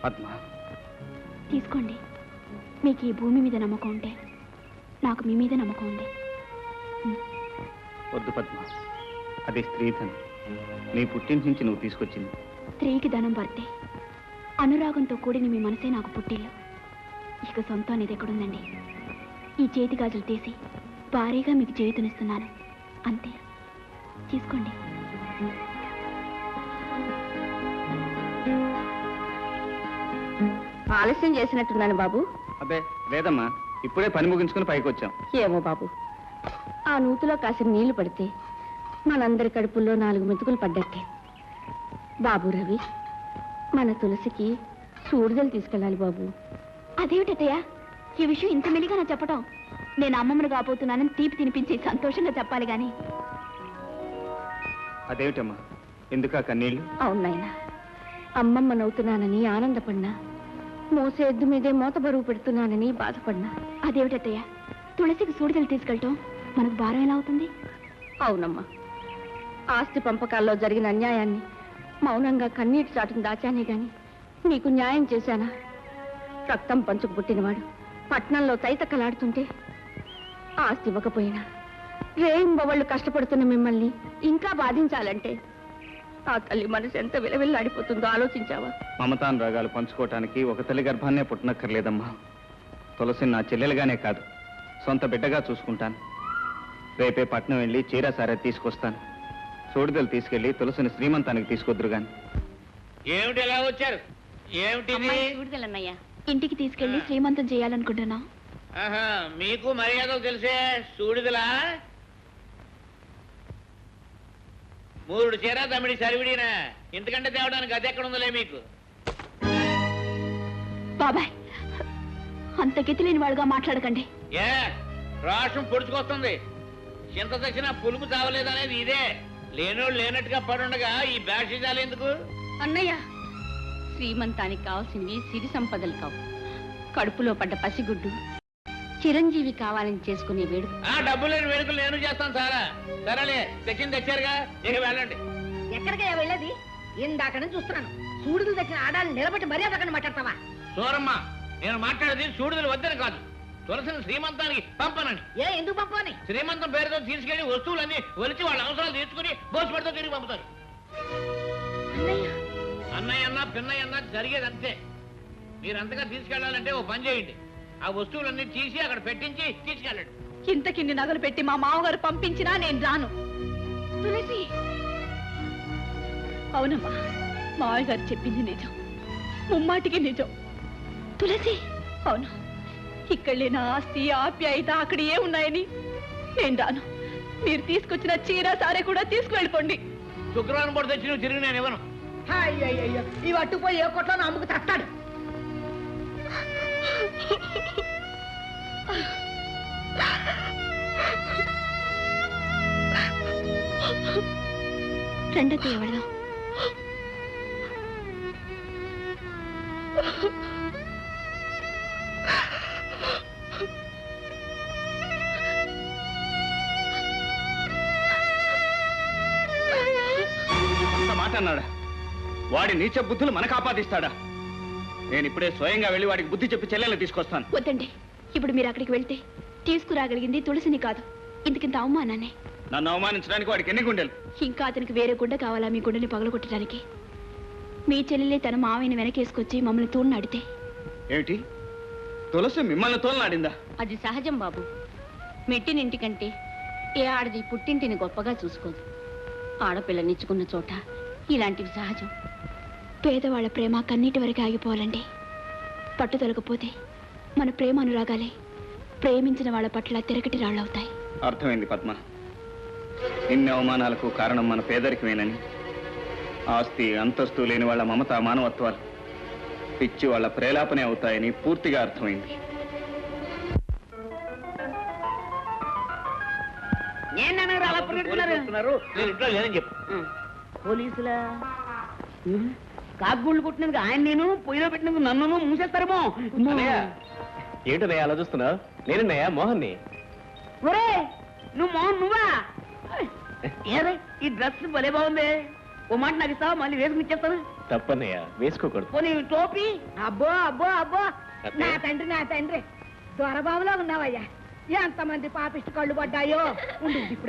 పద్మ తీసుకోండి. మీకు ఈ భూమి మీద నమ్మకం ఉంటే నాకు మీ మీద నమ్మకం ఉంది. వద్దు పద్మ, అది స్త్రీధనం. నీ పుట్టింటి నుంచి నువ్వు తీసుకొచ్చింది. స్త్రీకి ధనం పడితే అనురాగంతో కూడిన మీ మనసే నాకు పుట్టిల్లు. ఇక సొంతం అనేది ఎక్కడుందండి? ఈ చేతి గాజులు తీసి భారీగా మీకు చేతునిస్తున్నాను, అంతే. తీసుకోండి. ఆలస్యం చేసినట్టున్నాను బాబు. అబ్బే లేదమ్మా, ఇప్పుడే పని ముగించుకుని పైకి వచ్చాం. ఏమో బాబు, ఆ నూతిలో కాసిన నీళ్లు పడితే మనందరి కడుపుల్లో 4 మెతుకులు పడ్డట్టే. బాబు రవి, మన తులసికి సూడిదలు తీసుకెళ్ళాలి బాబు. అదేమిటయ్యా ఈ విషయం ఇంత మెలిగా నా చెప్పటం? నేను అమ్మమ్మను కాబోతున్నానని తీపి తినిపించి సంతోషంగా చెప్పాలి గాని. అదేమిటమ్మా, ఎందుకా కన్నీళ్ళు? అవునాయనా, అమ్మమ్మనవుతున్నానని ఆనందపడినా, మోసే ఎద్దు మీదే మోత బరువు పెడుతున్నానని బాధపడినా. అదేమిటయ్యా తులసికి సూడిదలు తీసుకెళ్ళటం మనకు భారం ఎలా అవుతుంది? అవునమ్మా, ఆస్తి పంపకాల్లో జరిగిన అన్యాయాన్ని మౌనంగా కన్నీటి చాటును దాచానే గాని నీకు న్యాయం చేశానా? రక్తం పంచుకు పుట్టినవాడు పట్నంలో తైతక్కలాడుతుంటే ఆస్తి ఇవ్వకపోయినా రేయింబవళ్ళు కష్టపడుతున్న మిమ్మల్ని ఇంకా బాధించాలంటే ఆ తల్లి మనసు ఎంత విలవిల్లాడిపోతుందో ఆలోచించావా? మమతానురాగాలు పంచుకోవటానికి ఒక తల్లి గర్భాన్నే పుట్టనక్కర్లేదమ్మా. తులసిని నా చెల్లెలుగానే కాదు, సొంత బిడ్డగా చూసుకుంటాను. రేపే పట్నం వెళ్ళి చీర సారే తీసుకొస్తాను. సూడిదలు తీసుకెళ్లి తులసిని శ్రీమంతానికి తీసుకొద్దురు గాని. ఏమిటి ఎలా వచ్చారు? ఏమిటి సూడిదలన్నయ్యా? ఇంటికి తీసుకెళ్లి శ్రీమంతం చేయాలనుకుంటున్నా. మీకు మర్యాదలు తెలిసే సూడిదలా? 3 చీర తమిడి సరివిడినా, ఇంతకంటే తేవడానికి అది ఎక్కడ ఉందలే మీకు. బాబాయ్, అంత గతి లేని వాడుగా మాట్లాడకండి. ఏ రాష్ట్రం పొడుచుకొస్తుంది. చింత తెచ్చినా పులుపు తావలేదనేది ఇదే. లేనోళ్ళు లేనట్టుగా పడుండగా ఈ బ్యాషిజాలు ఎందుకు? అన్నయ్య, శ్రీమంతానికి కావాల్సినవి సిరి సంపదలు కావు, కడుపులో పడ్డ పసిగుడ్డు చిరంజీవి కావాలని చేసుకునే వేడుక. డబ్బు లేని వేడుకలు నేను చేస్తాను సారా. సరేలే, తెచ్చింది తెచ్చారుగా, ఇక వెళ్ళండి. ఎక్కడికయ్యా వెళ్ళేది? ఇందాక నుంచి చూస్తున్నాను. సూడులు తెచ్చిన ఆడాలు నిలబెట్టి మర్యాద అక్కడ మాట్లాడతావా? సూరమ్మ, నేను మాట్లాడేది సూడుదలు వద్దని కాదు, తులసిని శ్రీమంతానికి పంపనండి. ఎందుకు పంపని? శ్రీమంతం పేరుతో తీసుకెళ్లి వస్తువులన్నీ ఒలిచి వాళ్ళ అవసరాలు తీర్చుకుని భోజపడితో తిరిగి పంపుతారు. అన్నయ్య అన్నా పిన్నయ్య అన్నా జరిగేది అంతే. మీరంతగా తీసుకెళ్లాలంటే ఓ పని చేయండి, ఆ వస్తువులన్నీ తీసి అక్కడ పెట్టించి తీసుకెళ్ళండి. ఇంతకిన్ని నగలు పెట్టి మా మామగారు పంపించినా నేను రాను. తులసి, అవునమ్మా, మావయ్య గారు చెప్పింది నిజం, ముమ్మాటికి నిజం. తులసి, అవును, ఇక్కడ లేని ఆస్తి ఆప్యాయత అక్కడ ఏ ఉన్నాయని నేను రాను. మీరు తీసుకొచ్చిన చీర సారే కూడా తీసుకువెళ్ళిపోండి. శుక్రవారం పూట తెచ్చి నువ్వు తిరిగి నేను ఇవ్వను. అయ్యయ్యో, ఇవి అట్టుపోయి ఏ కొట్లో అమ్ముకు తస్తాడు. రెండో ఎవడదాం. మాట అన్నాడా? వాడి నీచ బుద్ధులు మనకు ఆపాదిస్తాడా? నేను ఇప్పుడే స్వయంగా వెళ్ళి వాడికి బుద్ధి చెప్పి చెల్లెలు తీసుకొస్తాను. వద్దండి, ఇప్పుడు మీరు అక్కడికి వెళ్తే తీసుకురాగలిగింది తులసిని కాదు, ఇంతకింత అవమానాన్ని. నన్ను అవమానించడానికి వాడికి ఎన్ని గుండెలు? ఇంకా అతనికి వేరే గుండె కావాలా మీ గుండెని పగలగొట్టడానికి? మీ చెల్లెలే తన మావయ్యని వెనకేసుకొచ్చి మమ్మల్ని తోడునాడితే? ఏమిటి, తులసి మిమ్మల్ని తోలనాడిందా? అది సహజం బాబు. మెట్టినింటికంటే ఏ ఆడది పుట్టింటిని గొప్పగా చూసుకోదు. ఆడపిల్లనిచ్చుకున్న చోట ఇలాంటివి సహజం. పేదవాళ్ల ప్రేమ కన్నీటి వరకు ఆగిపోవాలండి. పట్టుదలకపోతే మన ప్రేమ అనురాగాలే ప్రేమించిన వాళ్ళ పట్ల తిరగటి రాళ్ళవుతాయి. అర్థమైంది పద్మ, ఇన్ని అవమానాలకు కారణం మన పేదరికమేనని, ఆస్తి అంతస్తు లేని వాళ్ళ మమత మానవత్వాలు పిచ్చి వాళ్ళ ప్రేలాపనే అవుతాయని పూర్తిగా అర్థమైంది. పోలీసులా కాకుగుళ్ళు కొట్టినందుకు ఆయన నేను పొయ్యిలో పెట్టినందుకు నన్ను మూసేస్తారేమో. ఏంటనయ్యా అలా చూస్తున్నావు? నేనన్నయ్యా మోహన్ని. ఒరే, నువ్వు మోహన్ నువ్వా? ఏరే, ఈ డ్రెస్ భలే బాగుంది. ఓ మాట నాకు ఇస్తావా? మళ్ళీ వేసుకుని ఇచ్చేస్తాను. తప్పనయ్యా, వేసుకోకూడదు. పోనీ టోపీ అబ్బో అబ్బో అబ్బో అత్తయ్య. నా తండ్రి దొరబాబులో ఉన్నావయ్యా ఎంతమంది పాపిష్టి కళ్ళు పడ్డాయో ఉండు ఇప్పుడు